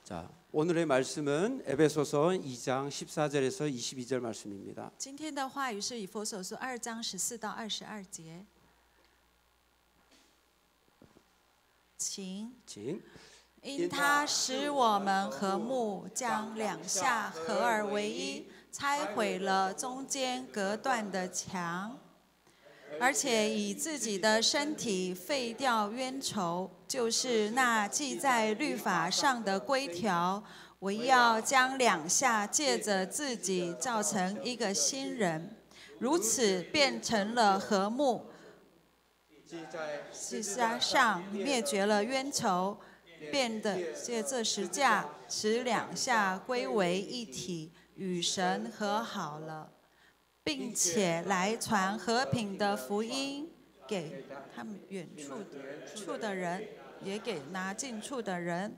자, 오늘의 말씀은 에베소서 2장 14절에서 22절 말씀입니다. 今天的话语是以弗所书2章14到22节。请。因他使我们和睦，将两下合而为一，拆毁了中间隔断的墙，而且以自己的身体废掉冤仇，就是那记在律法上的规条，为要将两下借着自己造成一个新人，如此变成了和睦。十架上灭绝了冤仇，变得借这十架使两下归为一体，与神和好了，并且来传和平的福音给他们远处的人，也给拿近处的人。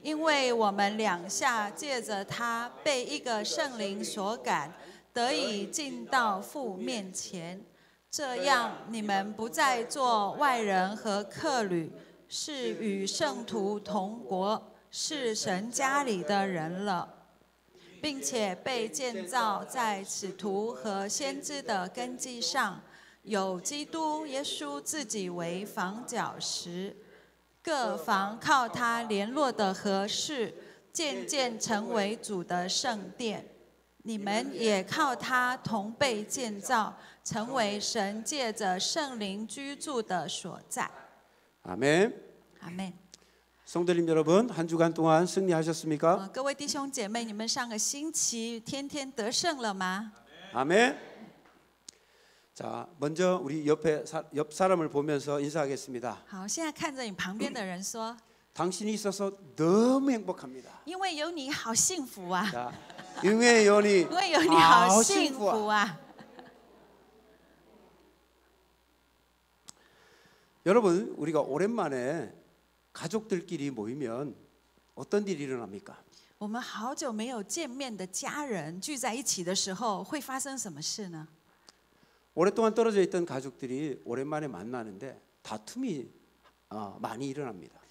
因为我们两下借着他被一个圣灵所感，得以进到父面前。这样你们不再做外人和客旅，是与圣徒同国，是神家里的人了，并且被建造在使徒和先知的根基上，有基督耶稣自己为房角石，各房靠他联络的合适，渐渐成为主的圣殿。你们也靠他同被建造，成为神借着圣灵居住的所在。 아멘. 아멘. 성도님 여러분, 한 주간 동안 승리하셨습니까? 各位弟兄姐妹，你们上个星期天天得胜了吗？ 아멘. 자, 먼저 우리 옆 사람을 보면서 인사하겠습니다. 好，现在看着你旁边的人说， 당신이 있어서 너무 행복합니다. 因为有你好幸福啊！ 자,因为有你好幸福啊！ 여러분, 우리가 오랜만에 가족들끼리 모이면 어떤 일이 일어납니까? 我们好久没有见面的家人聚在一起的时候，会发生什么事呢？ 오랫동안 떨어져 있던 가족들이 오랜만에 만나는데 다툼이 많이 일어납니다.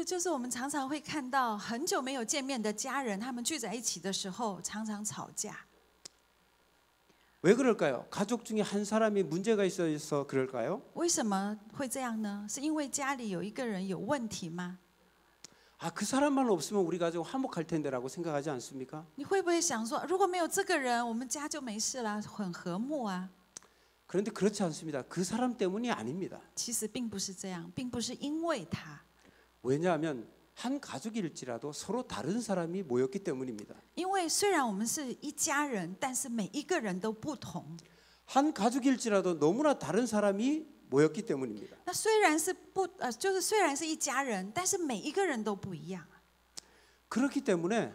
就是我们常常会看到很久没有见面的家人，他们聚在一起的时候，常常吵架。 왜 그럴까요? 가족 중에 한 사람이 문제가 있어서 그럴까요? 为什么会这样呢？是因为家里有一个人有问题吗？ 아, 그 사람만 없으면 우리 가족 화목할 텐데라고 생각하지 않습니까? 你会不会想说，如果没有这个人，我们家就没事啦，很和睦啊？ 그런데 그렇지 않습니다. 그 사람 때문이 아닙니다. 其实并不是这样，并不是因为他， 왜냐하면 한 가족일지라도 서로 다른 사람이 모였기 때문입니다. 因为虽然我们是一家人，但是每一个人都不同。 한 가족일지라도 너무나 다른 사람이 모였기 때문입니다. 那虽然是虽然是一家人，但是每一个人都不一样。 그렇기 때문에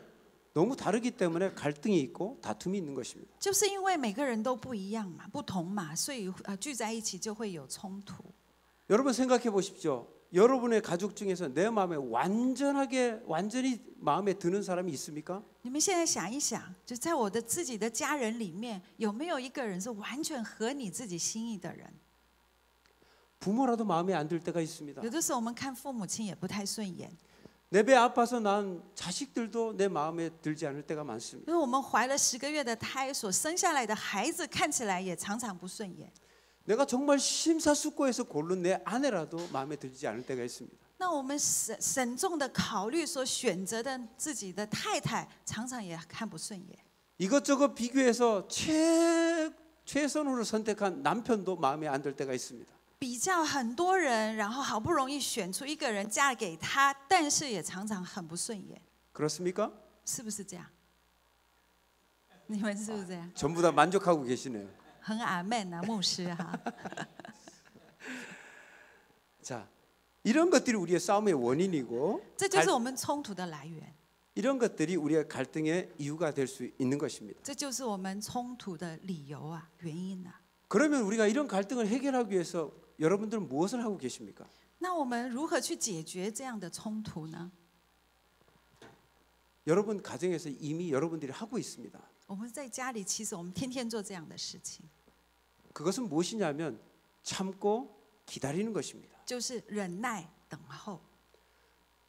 너무 다르기 때문에 갈등이 있고 다툼이 있는 것입니다. 就是因为每个人都不一样嘛，不同嘛，所以聚在一起就会有冲突。 여러분 생각해 보십시오. 여러분의 가족 중에서 내 마음에 완전히 마음에 드는 사람이 있습니까? 你们现在想一想，就在我的自己的家人里面，有没有一个人是完全合你自己心意的人？ 부모라도 마음에 안 들 때가 있습니다. 有的时候我们看父母亲也不太顺眼， 내 배 아파서 난 자식들도 내 마음에 들지 않을 때가 많습니다. 因为我们怀了10个月的胎，所生下来的孩子看起来也常常不顺眼。 내가 정말 심사숙고해서 고른 내 아내라도 마음에 들지 않을 때가 있습니다. 那我们慎重的考虑所选择的自己的太太，常常也看不顺眼。 이것저것 비교해서 최선으로 선택한 남편도 마음에 안 들 때가 있습니다. 比较很多人，然后好不容易选出一个人嫁给他，但是也常常很不顺眼， 그렇습니까? 是不是这样？你们是不是这样？ 전부 다 만족하고 계시네요. 很阿门啊，牧师哈。 자, 이런 것들이 우리의 싸움의 원인이고 这就是我们冲突的来源， 이런 것들이 우리의 갈등의 이유가 될 수 있는 것입니다. 这就是我们冲突的理由啊，原因啊。 그러면 우리가 이런 갈등을 해결하기 위해서 여러분들은 무엇을 하고 계십니까? 那我们如何去解决这样的冲突呢？ 여러분 가정에서 이미 여러분들이 하고 있습니다. 我们在家里，其实我们天天做这样的事情， 그것은 무엇이냐면 참고 기다리는 것입니다. 就是忍耐等候。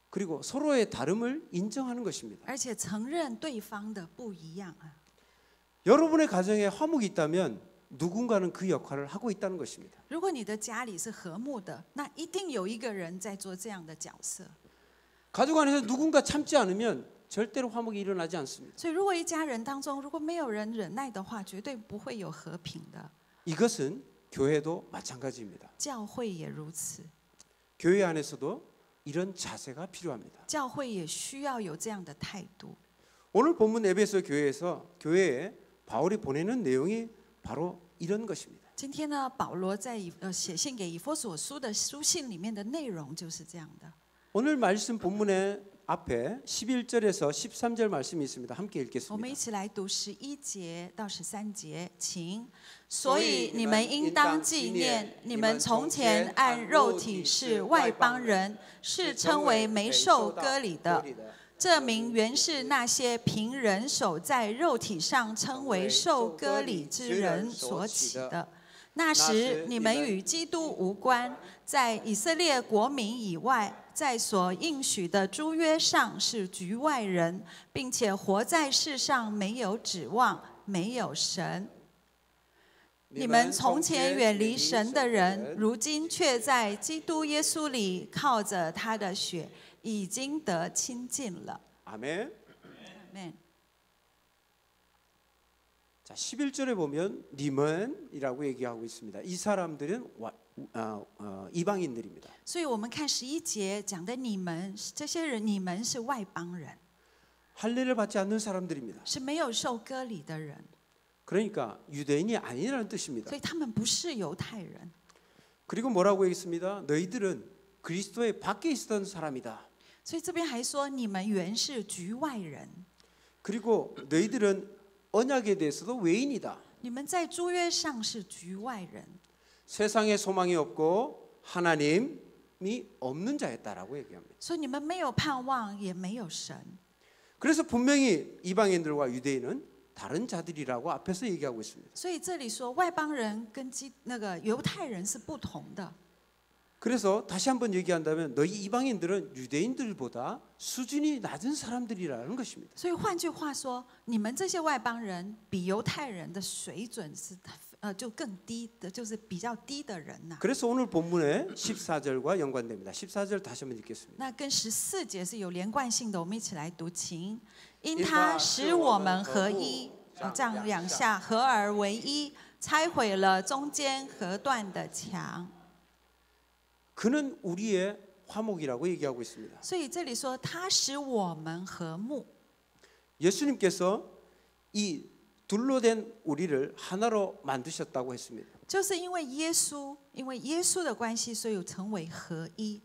그리고 서로의 다름을 인정하는 것입니다. 而且承认对方的不一样啊。 여러분의 가정에 화목이 있다면 누군가는 그 역할을 하고 있다는 것입니다. 如果你的家里是和睦的，那一定有一个人在做这样的角色。 가족 안에서 누군가 참지 않으면 절대로 화목이 일어나지 않습니다. 所以，如果一家人当中如果没有人忍耐的话，绝对不会有和平的。 이것은 교회도 마찬가지입니다. 教会也如此， 교회 안에서도 이런 자세가 필요합니다. 教会也需要有这样的态度。 오늘 본문 에베소 교회에 바울이 보내는 내용이 바로 이런 것입니다. 今天呢，保罗在写信给以弗所书的书信里面的内容就是这样的。 오늘 말씀 본문의 앞에 11절에서 13절 말씀이 있습니다. 함께 我们 읽겠습니다. 一起来读11节到13节，请。所以你们应当纪念，你们从前按肉体是外邦人，是称为没受割礼的。这名原是那些凭人手在肉体上称为受割礼之人所起的。那时你们与基督无关，在以色列国民以外，在所应许的诸约上是局外人，并且活在世上没有指望，没有神。你们从前远离神的人，如今却在基督耶稣里靠着他的血，已经得亲近了。 아멘. 아멘. 자, 11절에 보면 님은이라고 얘기하고 있습니다. 이 사람들은 이방인들입니다. 所以我们看11节讲的你们，这些人，你们是外邦人， 할례를 받지 않는 사람들입니다. 是没有受割礼的人， 그러니까 유대인이 아니라는 뜻입니다. 所以他们不是犹太人。 그리고 뭐라고 했습니다. 너희들은 그리스도의 밖에 있었던 사람이다. 所以这边还说你们原是局外人， 그리고 너희들은 언약에 대해서도 외인이다. 你们在诸约上是局外人， 세상에 소망이 없고 하나님이 없는 자였다라고 얘기합니다. 所以你们没有盼望，也没有神。 그래서 분명히 이방인들과 유대인은 다른 자들이라고 앞에서 얘기하고 있습니다. 所以这里说外邦人跟犹太人是不同的。 그래서 다시 한번 얘기한다면 너희 이방인들은 유대인들보다 수준이 낮은 사람들이라는 것입니다. 所以换句话说，你们这些外邦人比犹太人的水准是就更低的，就是比较低的人呐。 그래서 오늘 본문의 14절과 연관됩니다. 14절 다시 한번 읽겠습니다. 那跟14节是有连贯性的，我们一起来读经。因他使我们合一，这样两下合而为一，拆毁了中间隔断的墙。 그는 우리의 화목이라고 얘기하고 있습니다. 所以这里说他使我们和睦。 예수님께서 이 둘로 된 우리를 하나로 만드셨다고 했습니다. 就是因为耶稣的关系，所以成为合一。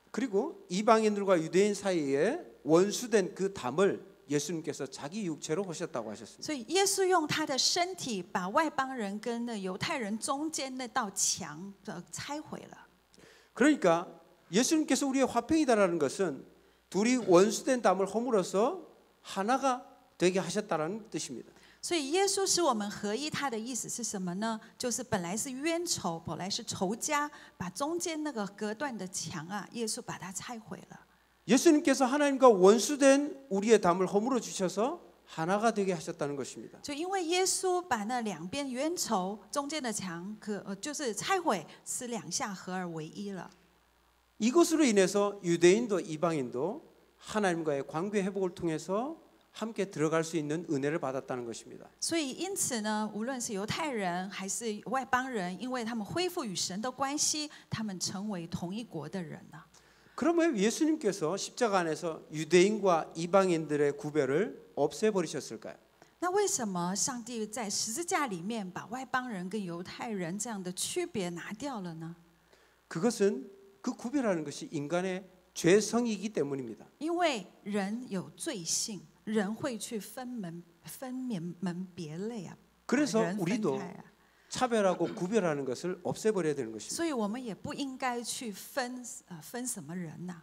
그리고 이방인들과 유대인 사이에 원수된 그 담을 예수님께서 자기 육체로 보셨다고 하셨습니다. 所以耶稣用他的身体把外邦人跟那犹太人中间那道墙拆毁了。 그러니까 예수님께서 우리의 화평이다라는 것은 둘이 원수된 담을 허물어서 하나가 되게 하셨다라는 뜻입니다. 所以耶稣使我们合一，他的意思是什么呢？就是本来是冤仇，本来是仇家，把中间那个隔断的墙啊，耶稣把它拆毁了。 예수님께서 하나님과 원수된 우리의 담을 허물어 주셔서 하나가 되게 하셨다는 것입니다. 就因为耶稣把那两边冤仇中间的墙就是拆毁，使两下合而为一了。 이것으로 인해서 유대인도 이방인도 하나님과의 관계 회복을 통해서 함께 들어갈 수 있는 은혜를 받았다는 것입니다. 所以因此呢，无论是犹太人还是外邦人，因为他们恢复与神的关系，他们成为同一国的人了。 그러면 예수님께서 십자가 안에서 유대인과 이방인들의 구별을 없애버리셨을까요? 那为什么上帝在十字架里面把外邦人跟犹太人这样的区别拿掉了呢？ 그것은 그 구별하는 것이 인간의 죄성이기 때문입니다. 因为人有罪性，人会去分别类啊， 그래서 人分 우리도 开啊。 차별하고 구별하는 것을 없애버려야 되는 것입니다. 所以我们也不应该去分什么人呐、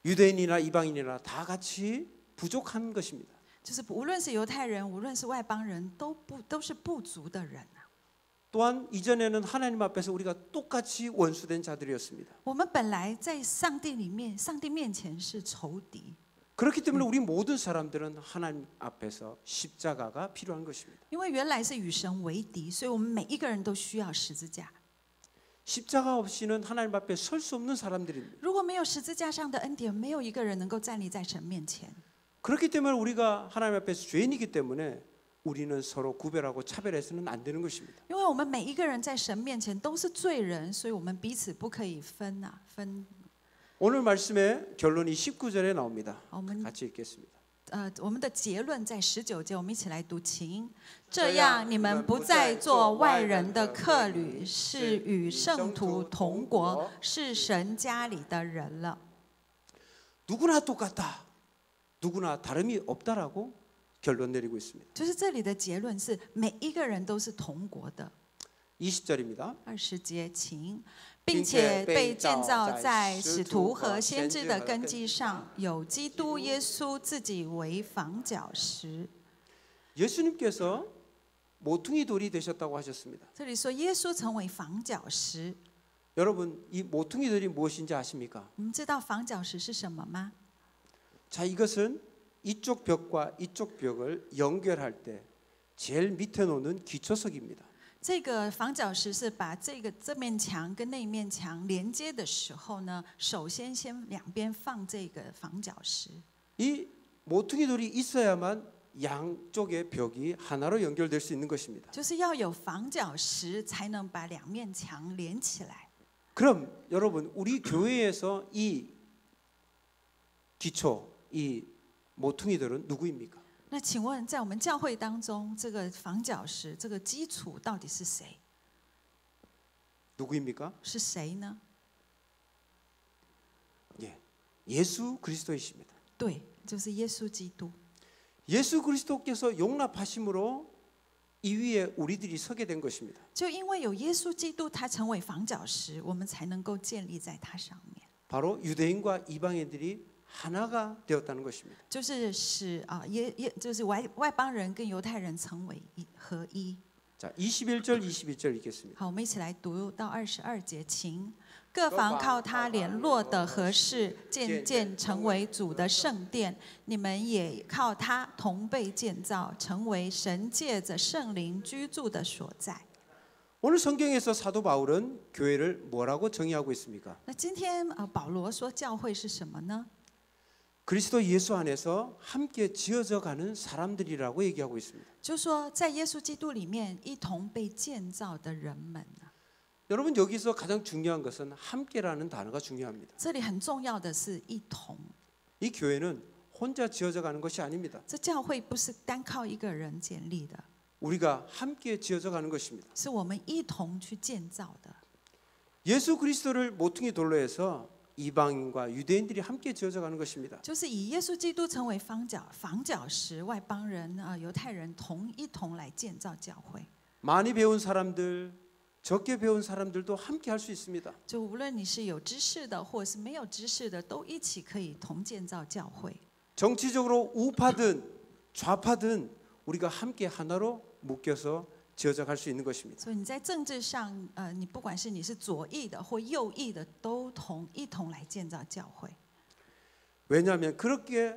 유대인이나 이방인이나 다 같이 부족한 것입니다. 就是无论是犹太人，无论是外邦人，都是不足的人呐、 또한 이전에는 하나님 앞에서 우리가 똑같이 원수된 자들이었습니다. 我们本来在上帝里面，上帝面前是仇敌， 그렇기 때문에 우리 모든 사람들은 하나님 앞에서 십자가가 필요한 것입니다. 因为原来是与神为敌，所以我们每一个人都需要十字架。 십자가 없이는 하나님 앞에 설 수 없는 사람들입니다. 如果没有十字架上的恩典，没有一个人能够站立在神面前。 그렇기 때문에 우리가 하나님 앞에서 죄인이기 때문에 우리는 서로 구별하고 차별해서는 안 되는 것입니다. 因为我们每一个人在神面前都是罪人，所以我们彼此不可以分。 오늘 말씀의 결론이 19절에 나옵니다. 我们 같이 읽겠습니다. 我们的结论在19节，我们一起来读经。这样，你们不再做外人的客旅，是与圣徒同国，是神家里的人了。 누구나 똑같다. 누구나 다름이 없다라고 결론 내리고 있습니다. 就是这里的结论是，每一个人都是同国的。 20절입니다. 20节，请，并且被建造在使徒和先知的根基上，有基督耶稣自己为房角石。 예수님께서 모퉁이 돌이 되셨다고 하셨습니다. 这里说耶稣成为房角石， 여러분, 이 모퉁이 돌이 무엇인지 아십니까? 你们知道房角石是什么吗？ 자, 이것은 이쪽 벽과 이쪽 벽을 연결할 때 제일 밑에 놓는 기초석입니다. 这个房角石是把这面墙跟那面墙连接的时候呢，首先两边放这个房角石。 이 모퉁이 돌이 있어야만 양쪽의 벽이 하나로 연결될 수 있는 것입니다. 就是要有房角石，才能把两面墙连起来。 그럼 여러분, 우리 교회에서 이 기초, 이 모퉁이들은 누구입니까? 那请问，在我们教会当中，这个房角石、这个基础到底是谁？ 누구입니까? 是谁呢？ 예, 예수 그리스도이십니다. 对，就是耶稣基督。 예수 그리스도께서 용납하심으로 이 위에 우리들이 서게 된 것입니다. 就因为有耶稣基督，他成为房角石，我们才能够建立在他上面。 바로 유대인과 이방인들이 하나가 되었다는 것입니다. 就是使就是外邦人跟犹太人成为合一。 자, 21절, 22절 읽겠습니다. 好，我们一起来读到22节，请各房靠他联络的合适，渐渐成为主的圣殿。你们也靠他同被建造，成为神借着圣灵居住的所在。 오늘 성경에서 사도 바울은 교회를 뭐라고 정의하고 있습니까? 那今天保罗说教会是什么呢？ 그리스도 예수 안에서 함께 지어져 가는 사람들이라고 얘기하고 있습니다. 就说在耶稣基督里面一同被建造的人们。 여러분, 여기서 가장 중요한 것은 함께라는 단어가 중요합니다. 这里很重要的是一同。 이 교회는 혼자 지어져 가는 것이 아닙니다. 这教会不是单靠一个人建立的， 우리가 함께 지어져 가는 것입니다. 是我们一同去建造的。 예수 그리스도를 모퉁이 돌로 해서 이방인과 유대인들이 함께 지어져 가는 것입니다. 就是以耶稣基督成为房角石，外邦人犹太人一同来建造教会。 많이 배운 사람들, 적게 배운 사람들도 함께 할 수 있습니다. 就无论你是有知识的，或是没有知识的，都一起可以同建造教会。 정치적으로 우파든 좌파든 우리가 함께 하나로 묶여서 지어져 갈 수 있는 것입니다. 所以你在政治上，你不管是你是左翼的或右翼的，都一同来建造教会。 왜냐하면 그렇게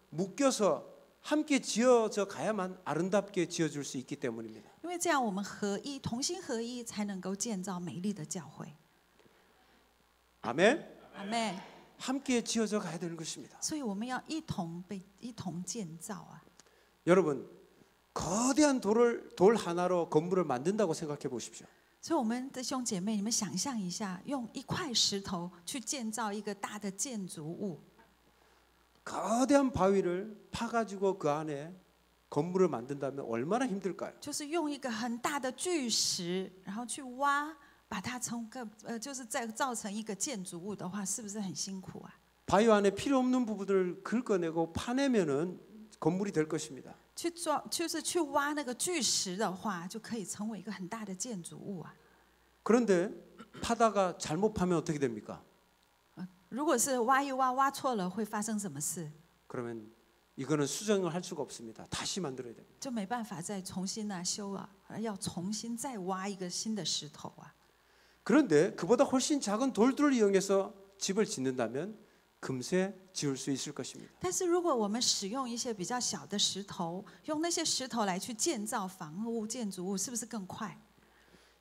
묶여서 함께 지어져 가야만 아름답게 지어줄 수 있기 때문입니다. 因为这样我们合一，同心合一，才能够建造美丽的教会。 아멘. 阿妹， 함께 지어져 가야 되는 것입니다. 所以我们要一同建造啊！ 여러분, 거대한 돌 하나로 건물을 만든다고 생각해 보십시오. 所以，我们的兄姐妹，你们想象一下，用一块石头去建造一个大的建筑物， 거대한 바위를 파가지고 그 안에 건물을 만든다면 얼마나 힘들까요? 就是用一个很大的巨石，然后去挖，把它就是再造成一个建筑物的话，是不是很辛苦啊？ 바위 안에 필요 없는 부분을 긁어내고 파내면은 건물이 될 것입니다. 就是去挖那个巨石的话，就可以成为一个很大的建筑物啊。 그런데 파다가 잘못 파면 어떻게 됩니까? 如果是挖一挖错了，会发生什么事？ 그러면 이거는 수정을 할 수가 없습니다. 다시 만들어야 됩니다. 就没办法再重新修要重新再挖一个新的石头啊。 그런데 그보다 훨씬 작은 돌들을 이용해서 집을 짓는다면 금세 지을 수 있을 것입니다. 但是如果我们使用一些比较小的石头，用那些石头来去建造房屋、建筑物，是不是更快？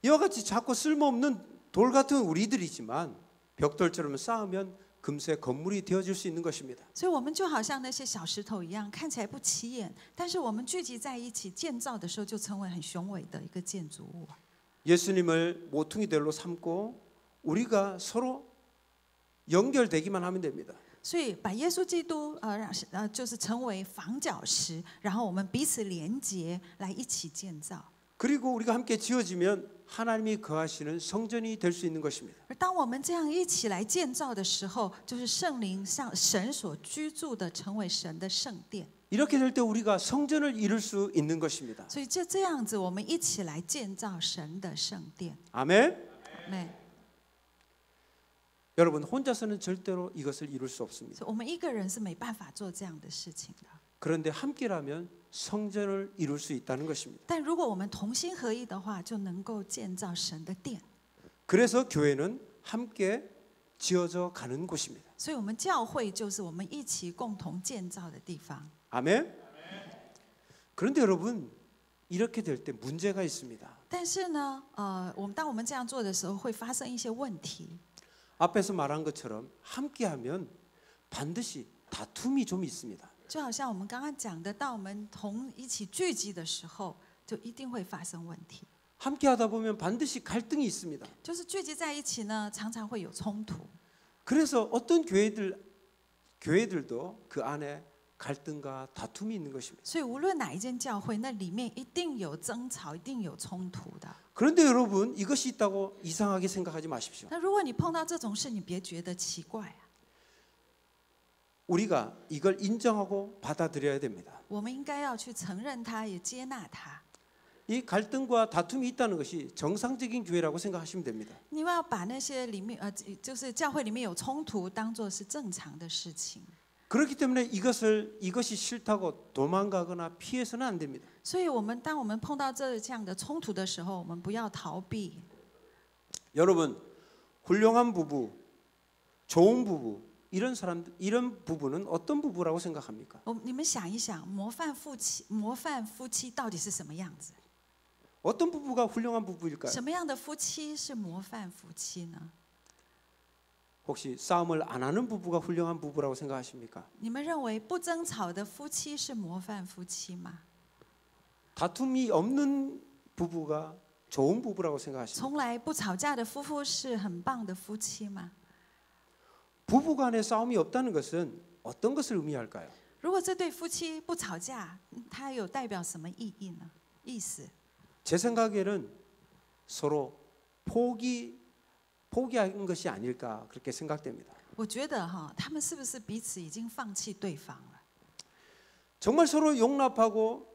이와 같이 작고 쓸모없는 돌 같은 우리들이지만 벽돌처럼 쌓으면 금세 건물이 되어질 수 있는 것입니다. 所以我们就好像那些小石头一样，看起来不起眼，但是我们聚集在一起建造的时候，就成为很雄伟的一个建筑物。 예수님을 모퉁이들로 삼고 우리가 서로 연결되기만 하면 됩니다. 所以把耶稣基督就是成为房角石，然后我们彼此连结，来一起建造。 그리고 우리가 함께 지어지면 하나님이 거하시는 성전이 될 수 있는 것입니다. 而当我们这样一起来建造的时候，就是圣灵像神所居住的，成为神的圣殿。 이렇게 될 때 우리가 성전을 이룰 수 있는 것입니다. 所以就这样子，我们一起来建造神的圣殿。 아멘. 네. 여러분 혼자서는 절대로 이것을 이룰 수 없습니다. 我们一个人是没办法做这样的事情的。 그런데 함께라면 성전을 이룰 수 있다는 것입니다. 但如果我们同心合一的话，就能够建造神的殿。 그래서 교회는 함께 지어져 가는 곳입니다. 所以，我们教会就是我们一起共同建造的地方。 아멘. 그런데 여러분 이렇게 될 때 문제가 있습니다. 但是呢，当我们这样做的时候，会发生一些问题。 앞에서 말한 것처럼 함께하면 반드시 다툼이 좀 있습니다. 就好像我们刚刚讲的，当我们一起聚集的时候，就一定会发生问题。 함께하다 보면 반드시 갈등이 있습니다. 就是聚集在一起呢，常常会有冲突。 그래서 어떤 교회들도 그 안에 갈등과 다툼이 있는 것입니다. 所以无论哪一间教会，那里面一定有争吵，一定有冲突的。 그런데 여러분 이것이 있다고 이상하게 생각하지 마십시오. 那如果你碰到这种事，你别觉得奇怪啊。 우리가 이걸 인정하고 받아들여야 됩니다. 我们应该要去承认它，也接纳它。 이 갈등과 다툼이 있다는 것이 정상적인 교회라고 생각하시면 됩니다. 你要把那些里面就是教会里面有冲突，当作是正常的事情。 그렇기 때문에 이것이 싫다고 도망가거나 피해서는 안 됩니다. 所以，当我们碰到这样的冲突的时候，我们不要逃避。 여러분 훌륭한 부부, 좋은 부부 이런 부부는 어떤 부부라고 생각합니까? 你们想一想，模范夫妻到底是什么样子？ 어떤 부부가 훌륭한 부부일까요? 什么样的夫妻是模范夫妻呢？ 혹시 싸움을 안 하는 부부가 훌륭한 부부라고 생각하십니까? 你们认为不争吵的夫妻是模范夫妻吗？ 다툼이 없는 부부가 좋은 부부라고 생각하십니까? 从来不吵架的夫妇是很棒的夫妻吗？ 부부간에 싸움이 없다는 것은 어떤 것을 의미할까요? 如果这对夫妻不吵架，它有代表什么意义呢？意思？ 제 생각에는 서로 포기한 것이 아닐까 그렇게 생각됩니다. 我觉得他们是不是彼此已经放弃对方了？ 정말 서로 용납하고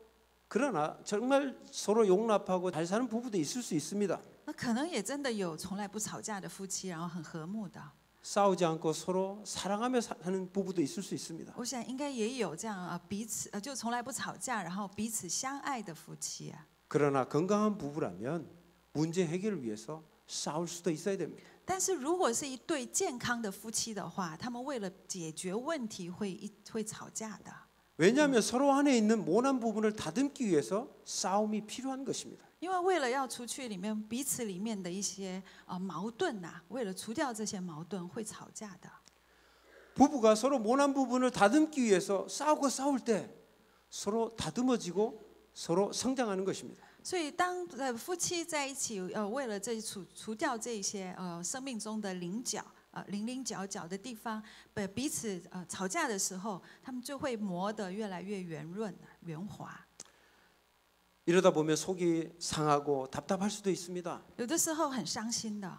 그러나 정말 서로 용납하고 잘 사는 부부도 있을 수 있습니다. 那可能也真的有从来不吵架的夫妻，然后很和睦的。 싸우지 않고 서로 사랑하며 사는 부부도 있을 수 있습니다. 我想应该也有这样彼此就从来不吵架，然后彼此相爱的夫妻啊。 그러나 건강한 부부라면 문제 해결을 위해서 싸울 수도 있어야 됩니다. 但是如果是一对健康的夫妻的话，他们为了解决问题会吵架的。 왜냐하면 서로 안에 있는 모난 부분을 다듬기 위해서 싸움이 필요한 것입니다. 因为为了要除去彼此里面的一些矛盾呐，为了除掉这些矛盾会吵架的。 부부가 서로 모난 부분을 다듬기 위해서 싸울 때 서로 다듬어지고 서로 성장하는 것입니다. 所以当夫妻在一起为了除掉这些生命中的棱角的地方，彼此吵架的时候，他们就会磨得越来越圆润圆滑。 이러다 보면 속이 상하고 답답할 수도 있습니다. 有的时候很伤心的。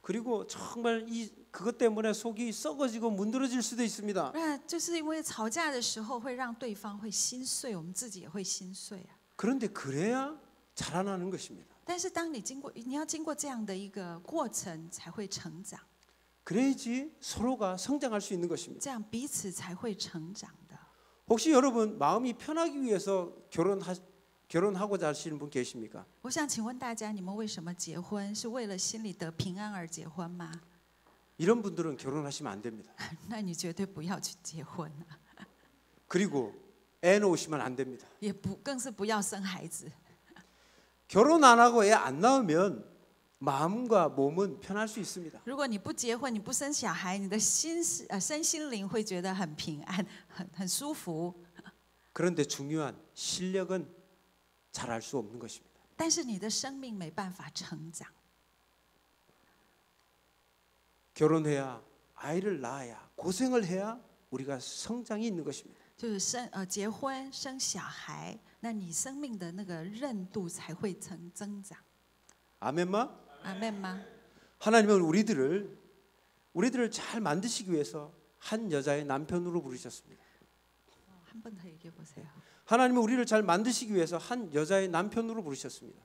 그리고 정말 그것 때문에 속이 썩어지고 문드러질 수도 있습니다. 那就是因为吵架的时候会让对方会心碎，我们自己也会心碎啊。 그런데 그래야 자라나는 것입니다. 但是当你要经过这样的一个过程，才会成长， 그래야지 서로가 성장할 수 있는 것입니다. 这样彼此才会成长的。 혹시 여러분 마음이 편하기 위해서 결혼하고자 하시는 분 계십니까? 我想请问大家，你们为什么结婚？是为了心里得平安而结婚吗？ 이런 분들은 결혼하시면 안 됩니다. 那你绝对不要去结婚啊， 그리고 애 놓으시면 안 됩니다. 更是不要生孩子。 결혼 안 하고 애 안 낳으면 마음과 몸은 편할 수 있습니다. 如果你不结婚，你不生小孩，你的身心灵会觉得很平安，很舒服。 그런데 중요한 실력은 잘할 수 없는 것입니다. 但是你的生命没办法成长。 결혼해야 아이를 낳아야 고생을 해야 우리가 성장이 있는 것입니다. 就是结婚生小孩，那你生命的那个韧度才会增长。 아멘마? 阿门吗？ 하나님은 우리들을 잘 만드시기 위해서 한 여자의 남편으로 부르셨습니다. 한 번 더 얘기해 보세요. 하나님은 우리를 잘 만드시기 위해서 한 여자의 남편으로 부르셨습니다.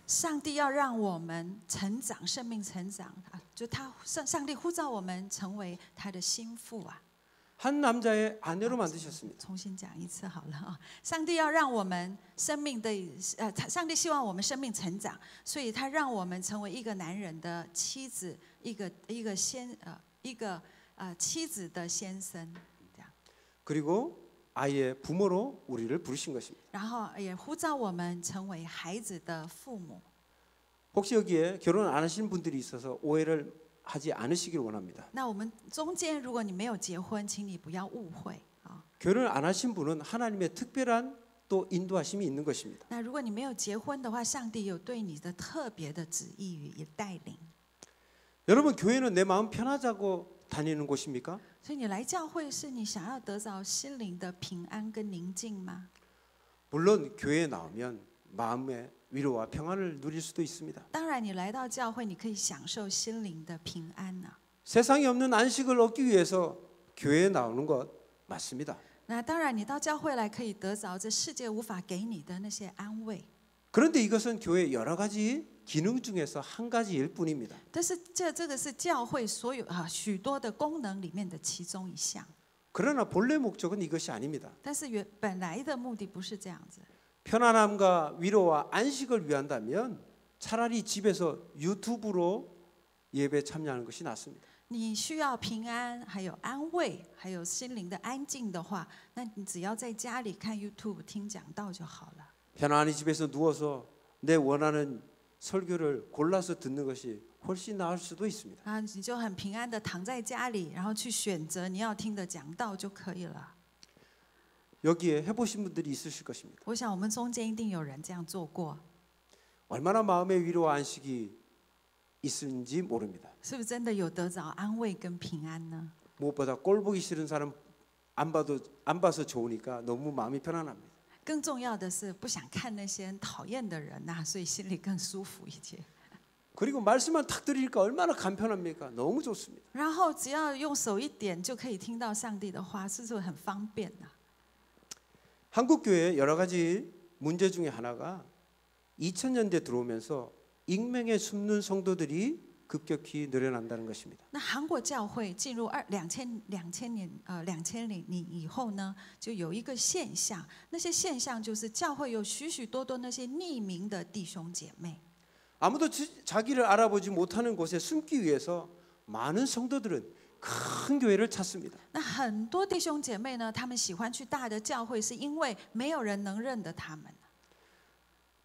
上帝要让我们成长，生命成长啊，就上帝呼召我们成为他的心腹啊。 한 남자의 아내로 만드셨습니다. 重新讲一次好了啊！上帝要让我们生命的上帝希望我们生命成长，所以他让我们成为一个男人的妻子，一个妻子的先生，这样。 그리고 아이의 부모로 우리를 부르신 것입니다. 然后也呼召我们成为孩子的父母。 혹시 여기에 결혼 안 하신 분들이 있어서 오해를 하지 않으시길 원합니다. 那我们中间，如果你没有结婚，请你不要误会啊。 결혼 안 하신 분은 하나님의 특별한 또 인도하심이 있는 것입니다. 那如果你没有结婚的话，上帝有对你的特别的旨意与带领。 여러분 교회는 내 마음 편하자고 다니는 곳입니까? 所以你来教会是你想要得着心灵的平安跟宁静吗？ 물론 교회에 나오면 마음의 위로와 평안을 누릴 수도 있습니다. 当然，你来到教会，你可以享受心灵的平安啊。 세상에 없는 안식을 얻기 위해서 교회에 나오는 것 맞습니다. 那当然，你到教会来可以得着这世界无法给你的那些安慰。 그런데 이것은 교회 여러 가지 기능 중에서 한 가지일 뿐입니다. 但是这个是教会所有许多的功能里面的其中一项。 그러나 본래 목적은 이것이 아닙니다. 但是本来的目的不是这样子。 편안함과 위로와 안식을 위한다면 차라리 집에서 유튜브로 예배 참여하는 것이 낫습니다. 你需要平安，还有安慰，还有心灵的安静的话，那你只要在家里看 YouTube 听讲道就好了。 편안히 집에서 누워서 내 원하는 설교를 골라서 듣는 것이 훨씬 나을 수도 있습니다. 啊，你就很平安的躺在家里，然后去选择你要听的讲道就可以了。 여기에 해보신 분들이 있으실 것입니다. 我想我们中间一定有人这样做过， 얼마나 마음의 위로와 안식이 있는지 모릅니다. 是不是真的有得着安慰跟平安呢？ 무엇보다 꼴 보기 싫은 사람 안 봐서 좋으니까 너무 마음이 편안합니다. 更重要的是不想看那些讨厌的人呐，所以心里更舒服一些。 그리고 말씀만 탁 들으니까 얼마나 간편합니까? 너무 좋습니다. 然后只要用手一点就可以听到上帝的话，是不是很方便呐？ 한국 교회의 여러 가지 문제 중에 하나가 2000년대 들어오면서 익명에 숨는 성도들이 급격히 늘어난다는 것입니다. 那韩国教会进入2000年以后呢，就有一个现象，那些现象就是教会有许许多多那些匿名的弟兄姐妹。 아무도 자기를 알아보지 못하는 곳에 숨기 위해서 많은 성도들은 큰 교회를 찾습니다. 那很多弟兄姐妹呢，他们喜欢去大的教会，是因为没有人能认得他们。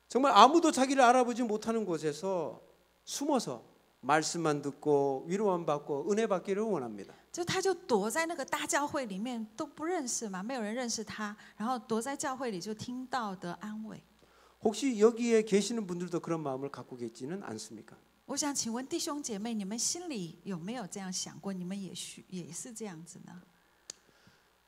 정말 아무도 자기를 알아보지 못하는 곳에서 숨어서 말씀만 듣고 위로만 받고 은혜 받기를 원합니다. 他就躲在那个大教会里面，都不认识嘛，没有人认识他，然后躲在教会里就听到得安慰。 혹시 여기에 계시는 분들도 그런 마음을 갖고 계시지는 않습니까? 我想请問弟兄姐妹，你們心裡有沒有這樣想過？你們也是這樣子呢？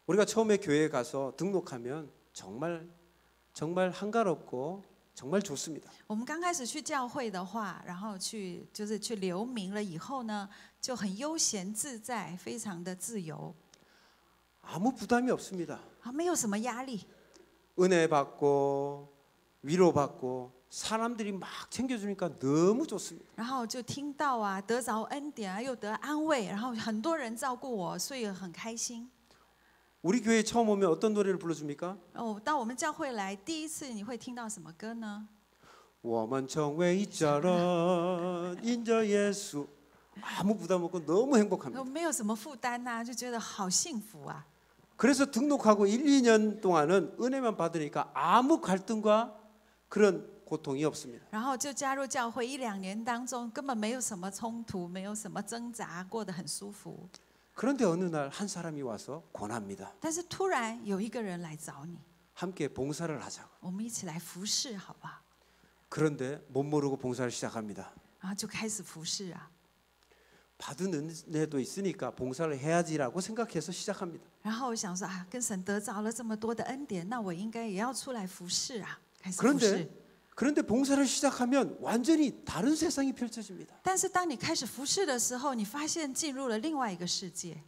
우리가 처음에 교회에 가서 등록하면 정말 한가롭고 정말 좋습니다. 我們剛開始去教會的話，然後去留名了以後呢，就很悠閒自在，非常的自由， 아무 부담이 없습니다. 沒有什麼壓力。 은혜 받고 위로 받고 사람들이 막 챙겨주니까 너무 좋습니다. 然後就聽到啊，得着恩典啊，又得安慰，然後很多人照顧我，所以很開心。 우리 교회 처음 오면 어떤 노래를 불러줍니까? 到我们教会来第一次，你会听到什么歌呢？我们成为一家人，因着 예수. 아무 부담 없고 너무 행복합니다. 没有什么负担呐，就觉得好幸福啊。 그래서 등록하고 1, 2년 동안은 은혜만 받으니까 아무 갈등과 그런 고통이 없습니다. 然后就加入教会1、2年当中，根本没有什么冲突，没有什么挣扎，过得很舒服。 그런데 어느 날 한 사람이 와서 권합니다. 但是突然有一个人来找你， 함께 봉사를 하자고. 我们一起来服侍，好不好？ 그런데 못 모르고 봉사를 시작합니다. 然后就开始服侍啊。 받은 은혜도 있으니까 봉사를 해야지라고 생각해서 시작합니다. 然后我想说啊，跟神得着了这么多的恩典，那我应该也要出来服侍啊，开始服侍。 그런데 봉사를 시작하면 완전히 다른 세상이 펼쳐집니다. 但是当你开始服侍的时候，你发现进入了另外一个世界。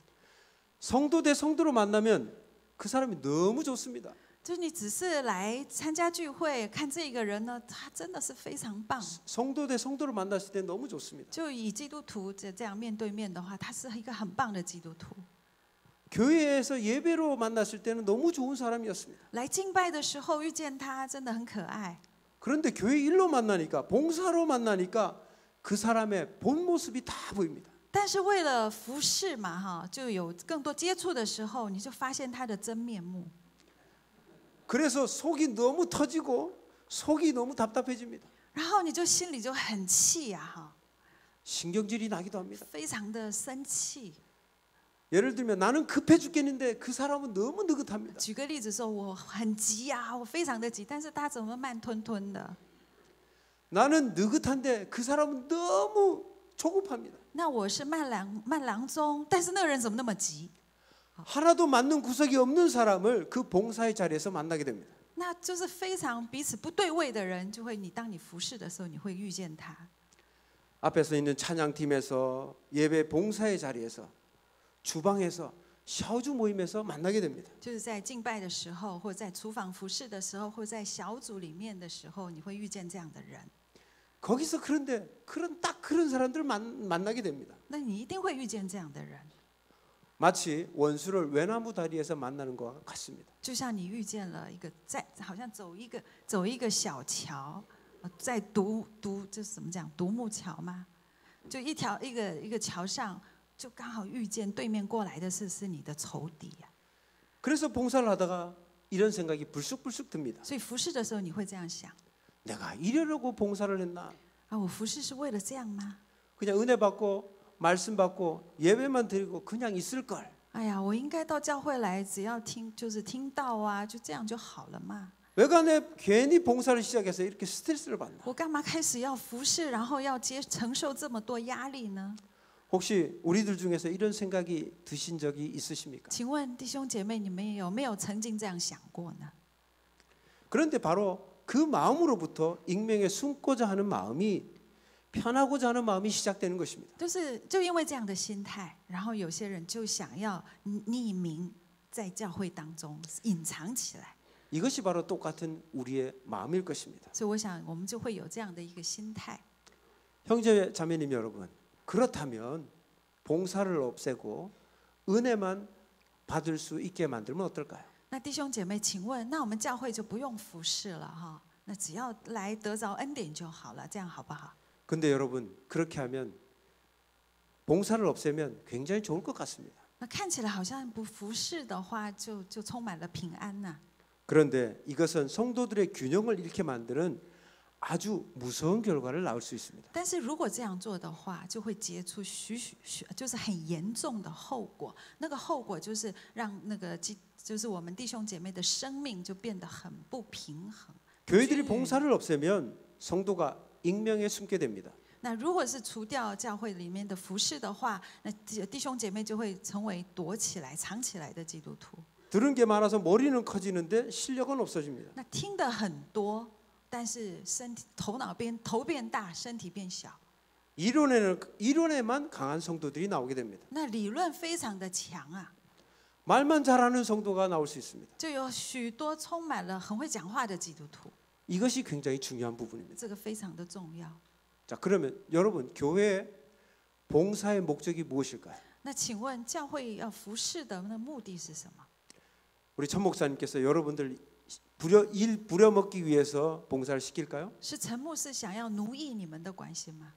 성도 대 성도로 만나면 그 사람이 너무 좋습니다. 就是你只是来参加聚会，看这个人呢，他真的是非常棒。 성도 대 성도로 만났을 때 너무 좋습니다. 就以基督徒这样面对面的话，他是一个很棒的基督徒。 교회에서 예배로 만났을 때는 너무 좋은 사람이었습니다. 来敬拜的时候遇见他，真的很可爱。 그런데 교회 일로 만나니까 봉사로 만나니까 그 사람의 본 모습이 다 보입니다. 但是为了服侍嘛，哈，就有更多接触的时候，你就发现他的真面目。 그래서 속이 너무 터지고 속이 너무 답답해집니다. 然后你就心里就很气呀，哈， 신경질이 나기도 합니다. 非常的生气。 예를 들면 나는 급해 죽겠는데 그 사람은 너무 느긋합니다. 举个例子说，我很急呀，我非常的急，但是他怎么慢吞吞的？ 나는 느긋한데 그 사람은 너무 조급합니다. 那我是慢郎中，但是那个人怎么那么急？ 하나도 맞는 구석이 없는 사람을 그 봉사의 자리에서 만나게 됩니다. 那就是非常彼此不对位的人，就会当你服侍的时候，你会遇见他。 앞에서 있는 찬양팀에서 예배 봉사의 자리에서 주방에서 샤워주 모임에서 만나게 됩니다. 就是在敬拜的时候，或在厨房服侍的时候，或在小组里面的时候，你会遇见这样的人。 거기서 그런데 딱 그런 사람들을 만나게 됩니다. 那你一定会遇见这样的人， 마치 원수를 외나무 다리에서 만나는 것과 같습니다. 就像你遇见了一个好像走一个小桥，在这是怎么讲？独木桥吗？就一个桥上，就刚好遇见对面过来的是你的仇敌呀。 그래서 봉사를 하다가 이런 생각이 불쑥불쑥 듭니다. 所以服侍的时候，你会这样想 내가 이러려고 봉사를 했나? 啊，我服侍是为了这样吗？ 그냥 은혜 받고 말씀 받고 예배만 드리고 그냥 있을 걸. 哎呀，我应该到教会来，只要就是听到啊，就这样就好了嘛。 외관에 괜히 봉사를 시작해서 이렇게 스트레스를 받나? 我干嘛开始要服侍，然后要承受这么多压力呢？ 혹시 우리들 중에서 이런 생각이 드신 적이 있으십니까? 请问弟兄姐妹，你们有没有曾经这样想过呢？ 그런데 바로 그 마음으로부터 익명에 숨고자 하는 마음이 편하고자 하는 마음이 시작되는 것입니다. 就因为这样的心态，然后有些人就想要匿名在教会当中隐藏起来， 이것이 바로 똑같은 우리의 마음일 것입니다. 所以我想我们就会有这样的一个心态。 형제 자매님 여러분, 그렇다면 봉사를 없애고 은혜만 받을 수 있게 만들면 어떨까요? 那弟兄姐妹，请问，那我们教会就不用服侍了哈？那只要来得着恩典就好了，这样好不好？ 근데 여러분 그렇게 하면 봉사를 없애면 굉장히 좋을 것 같습니다. 那看起来好像不服侍的话，就充满了平安呐。 그런데 이것은 성도들의 균형을 잃게 만드는 아주 무서운 결과를 낳을 수 있습니다. 但是如果这样做的话，就会结出就是很严重的后果。那个后果就是让就是我们弟兄姐妹的生命就变得很不平衡。 교회들이 봉사를 없애면 성도가 익명에 숨게 됩니다. 那如果是除掉教会里面的服侍的话，那弟兄姐妹就会成为躲起来、藏起来的基督徒。 들은 게 많아서 머리는 커지는데 실력은 없어집니다. 那听得很多，但是头变大，身体变小。 이론에만 강한 성도들이 나오게 됩니다. 那理论非常的强啊， 말만 잘하는 성도가 나올 수 있습니다. 就有许多充满了很会讲话的基督徒， 이것이 굉장히 중요한 부분입니다. 这个非常的重要。 자, 그러면 여러분 교회 봉사의 목적이 무엇일까요? 那请问教会要服侍的那目的是什么？ 우리 천 목사님께서 여러분들 일 부려먹기 위해서 봉사를 시킬까요? 是陈牧师想要奴役你们的关系吗？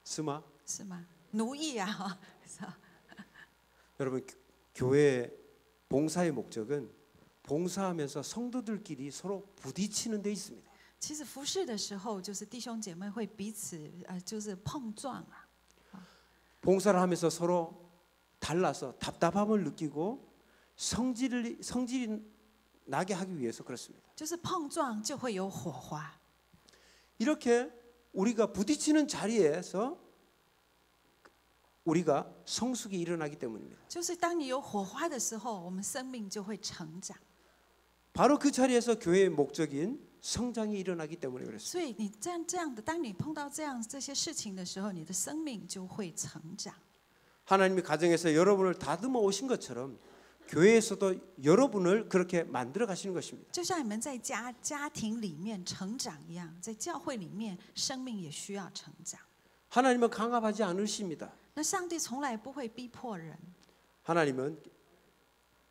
스마 是吗？奴役啊！哈，是吧 여러분 교회 봉사의 목적은 봉사하면서 성도들끼리 서로 부딪히는 데 있습니다. 其实服侍的时候，就是弟兄姐妹会彼此就是碰撞啊。 봉사를 하면서 서로 달라서 답답함을 느끼고 성질이 나게 하기 위해서 그렇습니다. 就是碰撞就会有火花。 이렇게 우리가 부딪히는 자리에서 우리가 성숙이 일어나기 때문입니다. 就是当你有火花的时候，我们生命就会成长。 바로 그 자리에서 교회의 목적인 성장이 일어나기 때문에 그렇습니다. 所以你这样的，当你碰到这些事情的时候，你的生命就会成长。 하나님이 가정에서 여러분을 다듬어 오신 것처럼 교회에서도 여러분을 그렇게 만들어 가시는 것입니다. 就像你们在家庭里面成长一样，在教会里面，生命也需要成长。 하나님은 강압하지 않으십니다. 那上帝从来不会逼迫人， 하나님은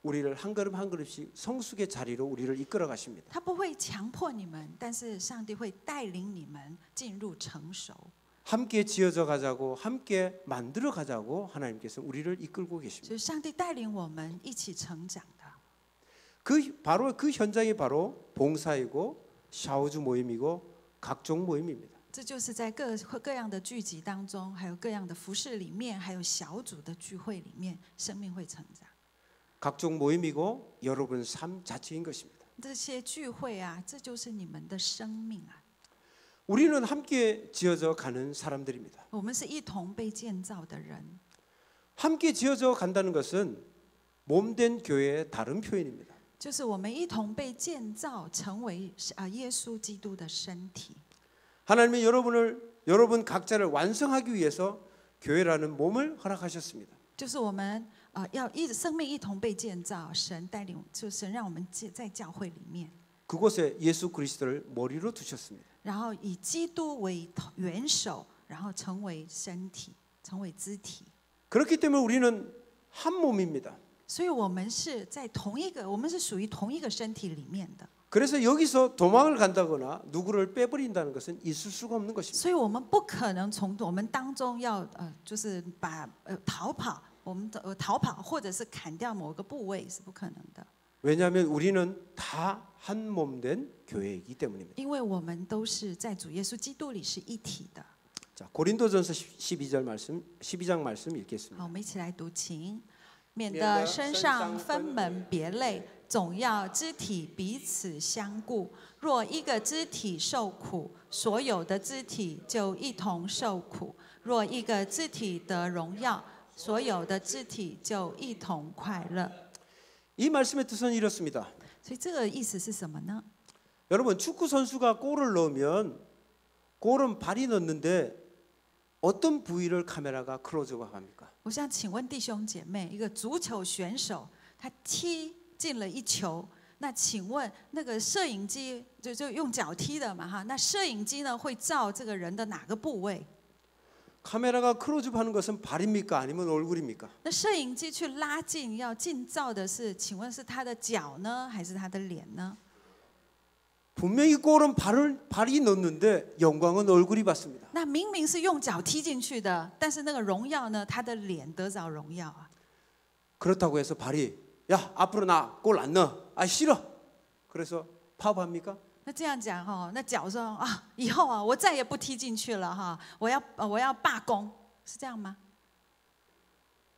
우리를 한 걸음 한 걸음씩 성숙의 자리로 우리를 이끌어 가십니다. 他不会强迫你们，但是上帝会带领你们进入成熟。 함께 지어져 가자고 함께 만들어 가자고 하나님께서 우리를 이끌고 계십니다. 就是上帝带领我们一起成长的。 바로 그 현장이 바로 봉사이고 샤오주 모임이고 각종 모임입니다. 这就是在各样的聚集当中，还有各样的服饰里面，还有小组的聚会里面，生命会成长。 각종 모임이고 여러분 삶 자체인 것입니다. 这些聚会啊，这就是你们的生命啊。 우리는 함께 지어져 가는 사람들입니다. 我们是一同被建造的人。 함께 지어져 간다는 것은 몸된 교회의 다른 표현입니다. 就是我们一同被建造，成为耶稣基督的身体。 하나님이 여러분 각자를 완성하기 위해서 교회라는 몸을 허락하셨습니다. 就是我们要生命一同被建造，神带领，就神让我们在教会里面， 그곳에 예수 그리스도를 머리로 두셨습니다. 然后以基督为元首，然后成为身体，成为肢体。 그렇기 때문에 우리는 한 몸입니다. 所以我们是在我们是属于同一个身体里面的。 그래서 여기서 도망을 간다거나 누구를 빼버린다는 것은 있을 수가 없는 것입니다. 所以我们不可能从我们当中要就是把逃跑，我们逃跑或者是砍掉某个部位是不可能的。 왜냐하면 우리는 다 한 몸된 교회이기 때문입니다. 因为我们都是在主耶稣基督里是一体的。 자, 고린도전서 12장 말씀 읽겠습니다. 好，我们一起来读经，免得身上分门别类，总要肢体彼此相顾。若一个肢体受苦，所有的肢体就一同受苦；若一个肢体得荣耀，所有的肢体就一同快乐。 이 말씀의 뜻은 이렇습니다. 所以这个意思是什么呢？ 여러분 축구 선수가 골을 넣으면 골은 발이 넣는데 어떤 부위를 카메라가 클로즈업합니까? 我想请问弟兄姐妹，一个足球选手他踢进了一球，那请问那个摄影机就用脚踢的嘛哈？那摄影机呢会照这个人的哪个部位？ 카메라가 클로즈업하는 것은 발입니까? 아니면 얼굴입니까? 那摄影机去拉近要近照的是，请问是他的脚呢，还是他的脸呢？ 분명히 골은 발이 넣는데 영광은 얼굴이 받습니다. 那明明是用脚踢进去的，但是那个荣耀呢，他的脸得着荣耀啊。 그렇다고 해서 발이 야 앞으로 나 골 안 넣어. 아 싫어. 그래서 파업합니까? 那这样讲哈，那脚说啊，以后啊，我再也不踢进去了哈，我要罢工，是这样吗？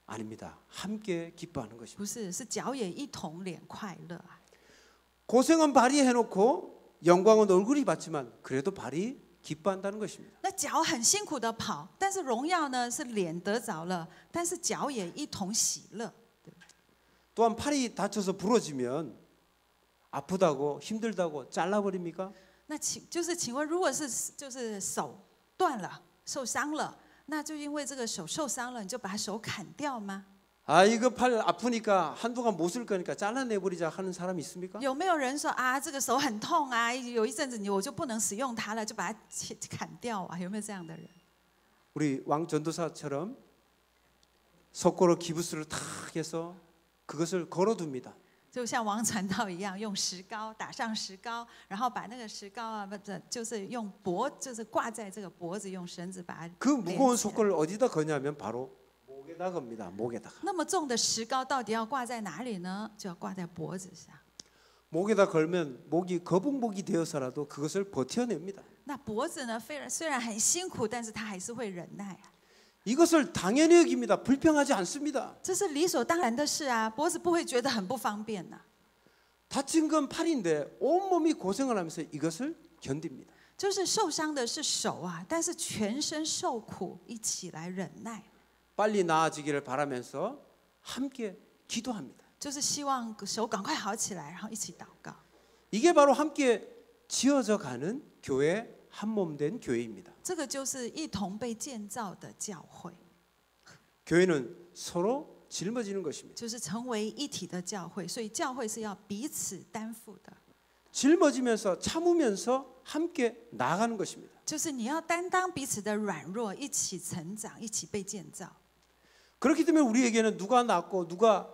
아닙니다. 함께 기뻐하는 것입니다. 不是，是脚也一同脸快乐啊。 고생은 발이 해놓고 영광은 얼굴이 받지만 그래도 발이 기뻐한다는 것입니다. 那脚很辛苦的跑，但是荣耀呢是脸得着了，但是脚也一同喜乐。 또한 팔이 다쳐서 부러지면 아프다고 힘들다고 잘라버립니까? 那请问，如果是就是手断了、受伤了，那就因为这个手受伤了，你就把手砍掉吗？ 아 이거 팔 아프니까 한동안 못 쓸 거니까 잘라내버리자 하는 사람 있습니까? 有没有人说啊，这个手很痛啊，有一阵子我就不能使用它了，就把它砍掉啊？有没有这样的人？ 우리 왕 전도사처럼 석고로 기부스를 탁 해서 그것을 걸어둡니다. 就像王传道一样，用石膏打上石膏，然后把那个石膏啊，不是，就是用就是挂在这个脖子，用绳子把它 그 连 무거운 起来。 솥골을 어디다 거냐면 바로 목에다 겁니다. 목에다가. 那么重的石膏到底要挂在哪里呢？就要挂在脖子上。 목에다 걸면 목이 거북목이 되어서라도 그것을 버텨냅니다. 那脖子呢，虽然很辛苦，但是它还是会忍耐啊。 이것을 당연히 여깁니다. 불평하지 않습니다. 这是理所当然的事啊，脖子不会觉得很不方便呐、 다친 건 팔인데 온몸이 고생을 하면서 이것을 견딥니다. 就是受伤的是手啊，但是全身受苦，一起来忍耐， 빨리 나아지기를 바라면서 함께 기도합니다. 就是希望手赶快好起来，然后一起祷告。 이게 바로 함께 지어져 가는 교회 한몸된 교회입니다. 这个就是一同被建造的教会， 교회는 서로 짊어지는 것입니다. 就是成为一体的教会。所以教会是要彼此担负的， 짊어지면서 참으면서 함께 나아가는 것입니다. 就是你要担当彼此的软弱，一起成长，一起被建造。 그렇기 때문에 우리에게는 누가 낫고 누가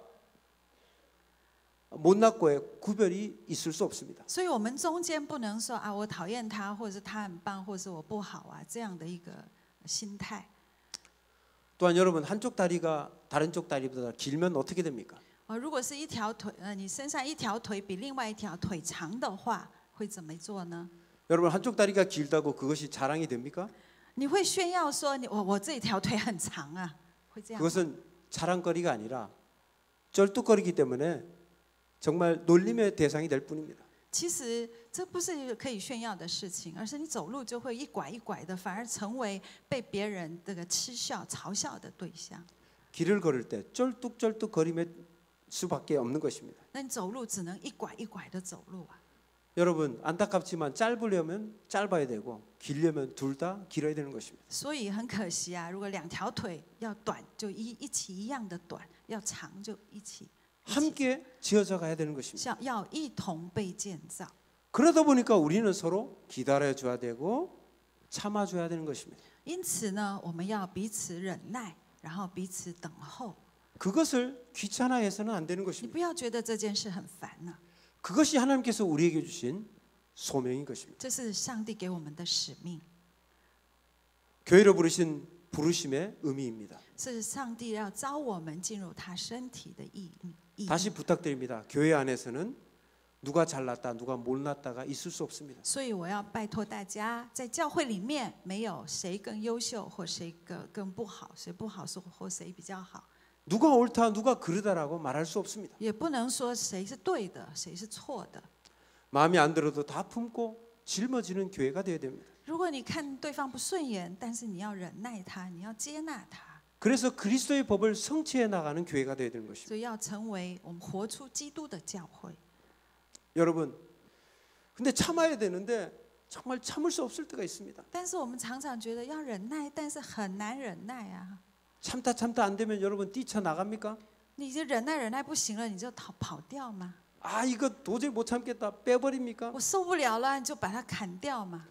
못 낫고의 구별이 있을 수 없습니다. 所以我们中间不能说啊，我讨厌他，或者是他很棒，或者是我不好啊，这样的一个心态。 또한 여러분 한쪽 다리가 다른 쪽 다리보다 길면 어떻게 됩니까? 如果是一条腿，你身上一条腿比另外一条腿长的话，会怎么做呢？ 여러분 한쪽 다리가 길다고 그것이 자랑이 됩니까? 你会炫耀说我这条腿很长啊，会这样吗？ 그것은 자랑거리가 아니라 쩔뚝거리기 때문에 정말 놀림의 대상이 될 뿐입니다. 其实这不是可以炫耀的事情，而是你走路就会一拐一拐的，反而成为被别人这个嗤笑、嘲笑的对象。 길을 걸을 때 쩔뚝쩔뚝거림의 수밖에 없는 것입니다. 那你走路只能一拐一拐的走路啊。 여러분 안타깝지만 짧으려면 짧아야 되고 길려면 둘 다 길어야 되는 것입니다. 所以很可惜啊，如果两条腿要短，就一起一样的短；要长就一起。 함께 지어져 가야 되는 것입니다. 要一同被建造。 그러다 보니까 우리는 서로 기다려 줘야 되고 참아 줘야 되는 것입니다. 因此呢，我们要彼此忍耐，然后彼此等候。 그것을 귀찮아해서는 안 되는 你 것입니다. 不要觉得这件事很烦呢、 그것이 하나님께서 우리에게 주신 소명인 것입니다. 这是上帝给我们的使命， 교회로 부르신 부르심의 의미입니다. 是上帝要招我们进入他身体的意义。 다시 부탁드립니다. 교회 안에서는 누가 잘났다, 누가 못났다가 있을 수 없습니다. 所以我要拜托大家，在教会里面没有谁更优秀或谁更不好，谁不好说或谁比较好， 누가 옳다, 누가 그르다라고 말할 수 없습니다. 也不能说谁是对的，谁是错的。 마음에 안 들어도 다 품고 짊어지는 교회가 되어야 됩니다. 如果你看对方不顺眼，但是你要忍耐他，你要接纳他， 그래서 그리스도의 법을 성취해 나가는 교회가 되어야 되는 것입니다. 所以要成为我们活出基督的教会。 여러분, 근데 참아야 되는데 정말 참을 수 없을 때가 있습니다. 但是我们常常觉得要忍耐，但是很难忍耐啊！ 참다 안 되면 여러분 뛰쳐나갑니까? 你已经忍耐不行了，你就跑掉吗？ 아 이거 도저히 못 참겠다 빼버립니까? 我受不了了，你就把它砍掉嘛。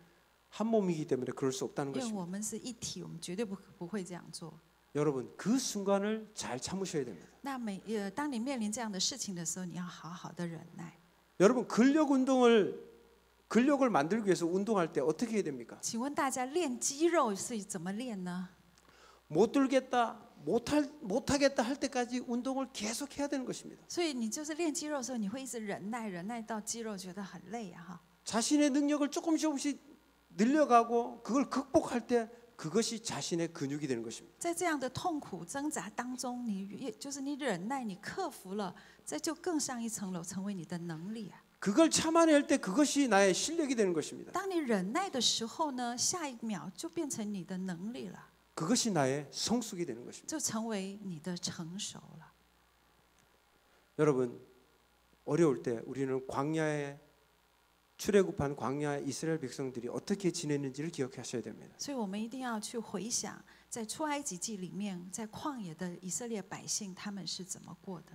한 몸이기 때문에 그럴 수 없다는 因为 것입니다. 我们是一体，我们绝对不会这样做。 여러분 그 순간을 잘 참으셔야 됩니다. 那当你面临这样的事情的时候，你要好好的忍耐。 여러분 근력을 만들기 위해서 운동할 때 어떻게 해야 됩니까? 请问大家练肌肉是怎么练呢？ 못 들겠다, 못하겠다 할 때까지 운동을 계속 해야 되는 것입니다. 所以你就是练肌肉的时候，你会一直忍耐到肌肉觉得很累啊哈。 자신의 능력을 조금씩 늘려가고 그걸 극복할 때 그것이 자신의 근육이 되는 것입니다. 在这样的痛苦挣扎当中，你忍耐，你克服了，这就更上一层楼，成为你的能力啊。 그걸 참아낼 때 그것이 나의 실력이 되는 것입니다. 当你忍耐的时候呢，下一秒就变成你的能力了， 그것이 나의 성숙이 되는 것입니다. 就成为你的成熟了。 여러분 어려울 때 우리는 광야에 출애굽한 광야의 이스라엘 백성들이 어떻게 지냈는지를 기억하셔야 됩니다. 所以我们一定要去回想，在出埃及记里面，在旷野的以色列百姓他们是怎么过的。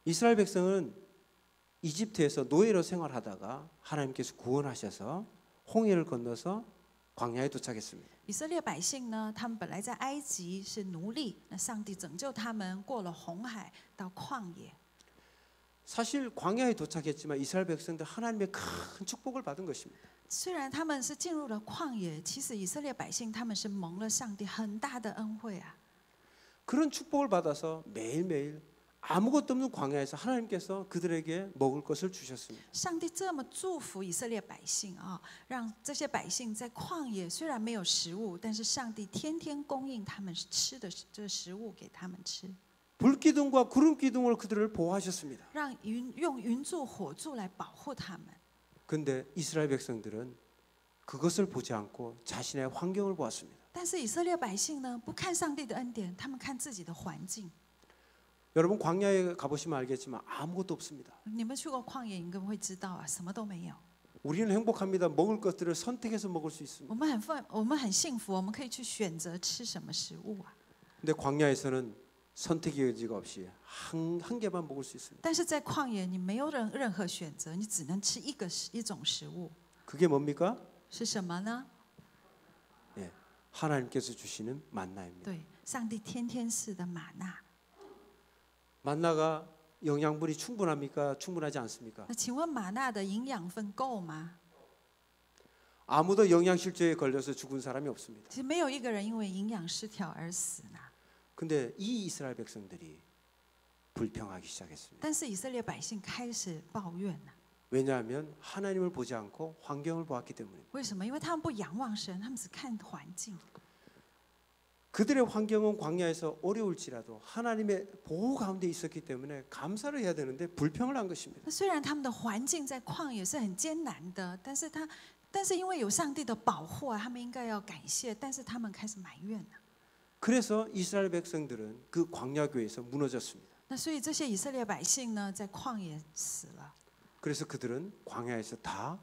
이스라엘 백성은 이집트에서 노예로 생활하다가 하나님께서 구원하셔서 홍해를 건너서 광야에 도착했습니다. 以色列百姓呢，他们本来在埃及是奴隶，那上帝拯救他们过了红海到旷野。 사실 광야에 도착했지만 이스라엘 백성들 하나님의 큰 축복을 받은 것입니다. 虽然他们是进入了旷野，其实以色列百姓他们是蒙了上帝很大的恩惠啊。 그런 축복을 받아서 매일매일 아무것도 없는 광야에서 하나님께서 그들에게 먹을 것을 주셨습니다. 上帝这么祝福以色列百姓啊，让这些百姓在旷野虽然没有食物，但是上帝天天供应他们吃的这食物给他们吃。 불기둥과 구름기둥으로 그들을 보호하셨습니다. 让用云柱火柱来保护他们。 근데 이스라엘 백성들은 그것을 보지 않고 자신의 환경을 보았습니다. 但是以色列百姓呢，不看上帝的恩典，他们看自己的环境。 여러분 광야에 가보시면 알겠지만 아무것도 없습니다. 你们去过旷野，你根本会知道啊，什么都没有。 우리는 행복합니다. 먹을 것들을 선택해서 먹을 수 있습니다. 我们很幸福，我们可以去选择吃什么食物啊。 근데 광야에서는 선택의 여지가 없이 한 개만 먹을 수 있습니다. 但是在旷野，你没有任何选择，你只能吃一种食物。 그게 뭡니까? 是什么呢？ 예, 하나님께서 주시는 만나입니다. 对，上帝天天赐的玛纳。 만나가 영양분이 충분합니까? 충분하지 않습니까? 那请问玛纳的营养分够吗？ 아무도 영양실조에 걸려서 죽은 사람이 없습니다. 其实没有一个人因为营养失调而死呢。 근데 이 이스라엘 백성들이 불평하기 시작했습니다. 但是以色列百姓开始抱怨了。 왜냐하면 하나님을 보지 않고 환경을 보았기 때문입니다. 为什么？因为他们不仰望神，他们只看环境。 그들의 환경은 광야에서 어려울지라도 하나님의 보호 가운데 있었기 때문에 감사를 해야 되는데 불평을 한 것입니다. 虽然他们的环境在旷野是很艰难的，但是因为有上帝的保护啊，他们应该要感谢。但是他们开始埋怨了。 그래서 이스라엘 백성들은 그 광야교에서 무너졌습니다. 那所以这些以色列百姓呢，在旷野死了， 그래서 그들은 광야에서 다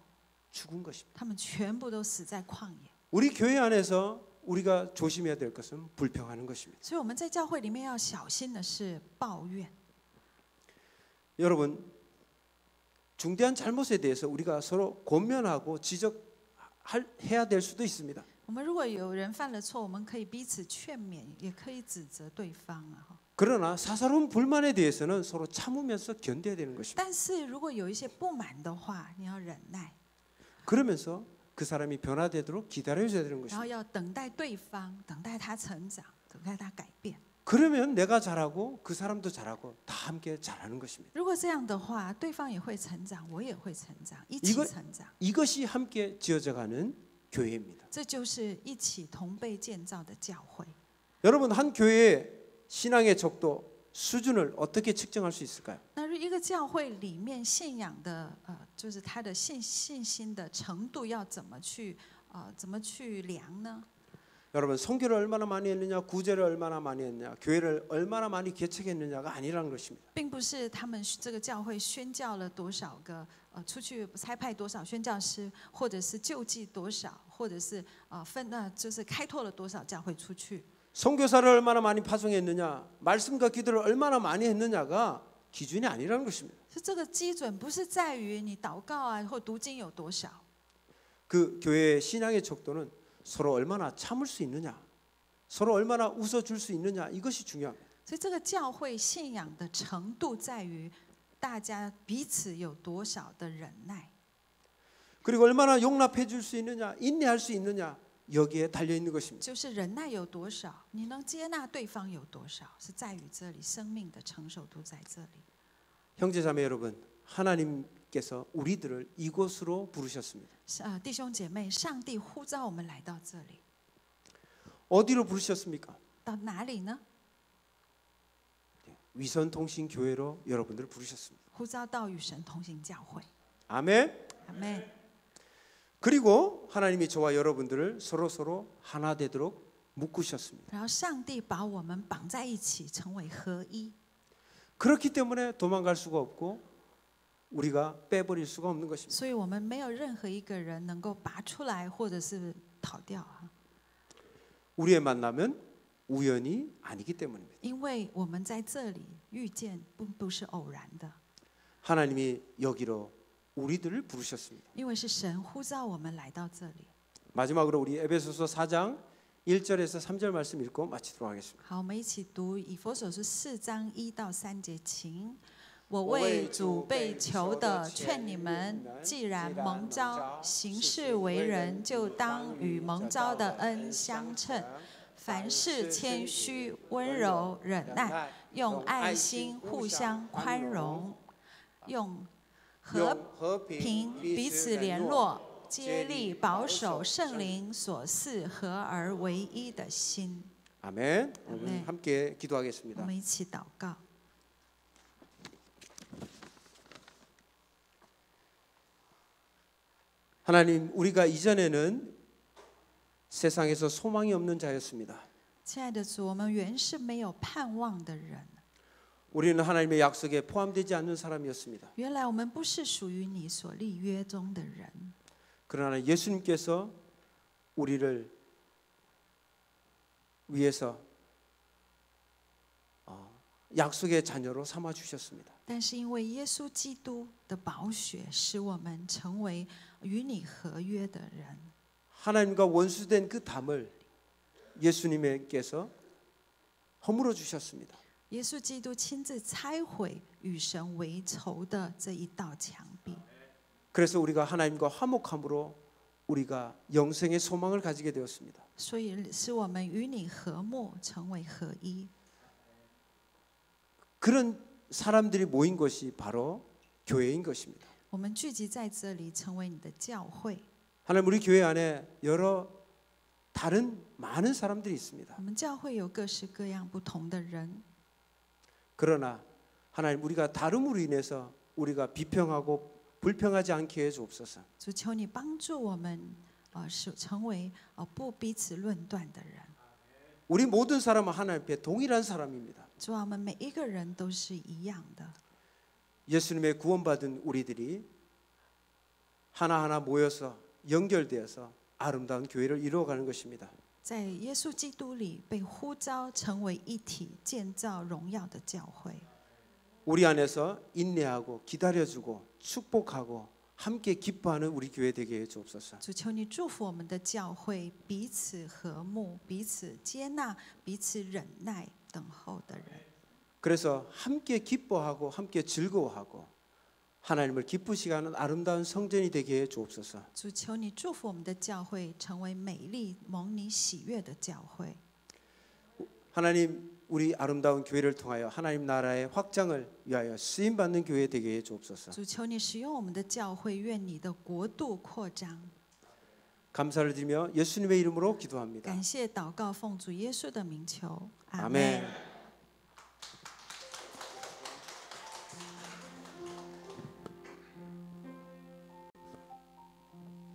죽은 것입니다. 他们全部都死在旷野。 우리 교회 안에서 우리가 조심해야 될 것은 불평하는 것입니다. 所以我们在教会里面要小心的是抱怨。 여러분, 중대한 잘못에 대해서 우리가 서로 권면하고 지적해야 될 수도 있습니다. 我们如果有人犯了错，我们可以彼此劝勉，也可以指责对方啊。 그러나 사사로운 불만에 대해서는 서로 참으면서 견뎌야 되는 것입니다. 但是如果有一些不满的话，你要忍耐， 그러면서 그 사람이 변화되도록 기다려줘야 되는 然后 것입니다. 要等待对方，等待他成长，等待他改变。 그러면 내가 잘하고 그 사람도 잘하고 다 함께 잘하는 것입니다. 如果这样的话，对方也会成长，我也会成长，一起成长。 이것이 함께 지어져가는 교회입니다. 这就是一起同被建造的教会。 여러분, 한 교회의 신앙의 척도 수준을 어떻게 측정할 수 있을까요? 那一个教会里面信仰的就是他的信心的程度要怎么去量呢？ 여러분, 선교를 얼마나 많이 했느냐, 구제를 얼마나 많이 했느냐, 교회를 얼마나 많이 개척했느냐가 아니라는 것입니다. 并不是他们这个教会宣教了多少个出去差派多少宣教师，或者是救济多少，或者是就是开拓了多少教会出去。 선교사를 얼마나 많이 파송했느냐, 말씀과 기도를 얼마나 많이 했느냐가 기준이 아니라는 것입니다. 是这个基准不是在于你祷告啊或读经有多少， 그 교회의 신앙의 척도는 서로 얼마나 참을 수 있느냐, 서로 얼마나 웃어줄 수 있느냐, 이것이 중요합니다. 所以这个教会信仰的程度在于大家彼此有多少的忍耐， 그리고 얼마나 용납해 줄 수 있느냐, 인내할 수 있느냐, 여기에 달려 있는 것입니다. 就是忍耐有多少，你能接纳对方有多少，是在于这里，生命的成熟度在这里。 형제자매 여러분, 하나님께서 우리들을 이곳으로 부르셨습니다. 弟兄姐妹，上帝呼召我们来到这里， 어디로 부르셨습니까? 到哪里呢？ 위선통신교회로 여러분들을 부르셨습니다. 呼召到与神同行教会。 아멘. 阿妹， 그리고 하나님이 저와 여러분들을 서로 하나 되도록 묶으셨습니다. 然后上帝把我们绑在一起，成为合一。 그렇기 때문에 도망갈 수가 없고 우리가 빼버릴 수가 없는 것입니다. 所以我们没有任何一个人能够拔出来，或者是逃掉啊， 우리의 만남은 우연이 아니기 때문입니다. 因为我们在这里遇见不是偶然的， 하나님이 여기로 우리들을 부르셨습니다. 因为是神呼召我们来到这里。 마지막으로 우리 에베소서 4장 1절에서 3절 말씀 읽고 마치도록 하겠습니다. 好，我们一起读以弗所书4章1到3节，请我为主被囚的，劝你们，既然蒙召行事为人，就当与蒙召的恩相称。凡事谦虚、温柔、忍耐，用爱心互相宽容，用和平彼此联络，接力保守圣灵所赐合而为一的心。 아멘. 오늘 함께 기도하겠습니다. 我们一起祷告。 하나님, 우리가 이전에는 세상에서 소망이 없는 자였습니다. 亲爱的主，我们原是没有盼望的人， 우리는 하나님의 약속에 포함되지 않는 사람이었습니다. 原来我们不是属于你所立约中的人。 그러나 예수님께서 우리를 위해서 약속의 자녀로 삼아 주셨습니다. 但是因为耶稣基督的宝血，使我们成为与你合约的人。 하나님과 원수된 그 담을 예수님께서 허물어 주셨습니다. 耶稣基督亲自拆毁与神为仇的这一道墙壁， 그래서 우리가 하나님과 화목함으로 우리가 영생의 소망을 가지게 되었습니다. 所以使我们与你和睦，成为合一。 그런 사람들이 모인 것이 바로 교회인 것입니다. 我们聚集在这里，成为你的教会。 하나님, 우리 교회 안에 여러 다른 많은 사람들이 있습니다. 我们教会有各式各样不同的人， 그러나 하나님, 우리가 다름으로 인해서 우리가 비평하고 불평하지 않게 해 주옵소서. 主求你帮助我们，是成为不彼此论断的人。 우리 모든 사람은 하나님 앞에 동일한 사람입니다. 主啊，我们每一个人都是一样的。 예수님의 구원받은 우리들이 하나하나 모여서 연결되어서 아름다운 교회를 이루어가는 것입니다. 在耶稣基督里被呼召成为一体，建造荣耀的教会。 우리 안에서 인내하고 기다려주고 축복하고 함께 기뻐하는 우리 교회 되게 해 주옵소서. 主求你祝福我们的教会，彼此和睦，彼此接纳，彼此忍耐，等候的人。 그래서 함께 기뻐하고 함께 즐거워하고 하나님을 기쁘시게 하는 아름다운 성전이 되게 해 주옵소서. 主求你祝福我们的教会，成为美丽蒙你喜悦的教会。 하나님, 우리 아름다운 교회를 통하여 하나님 나라의 확장을 위하여 쓰임 받는 교회 되게 해 주옵소서. 主求你使用我们的教会，愿你的国度扩张。 감사를 드리며 예수님의 이름으로 기도합니다. 感谢祷告，奉主耶稣的名求，阿门。 아멘.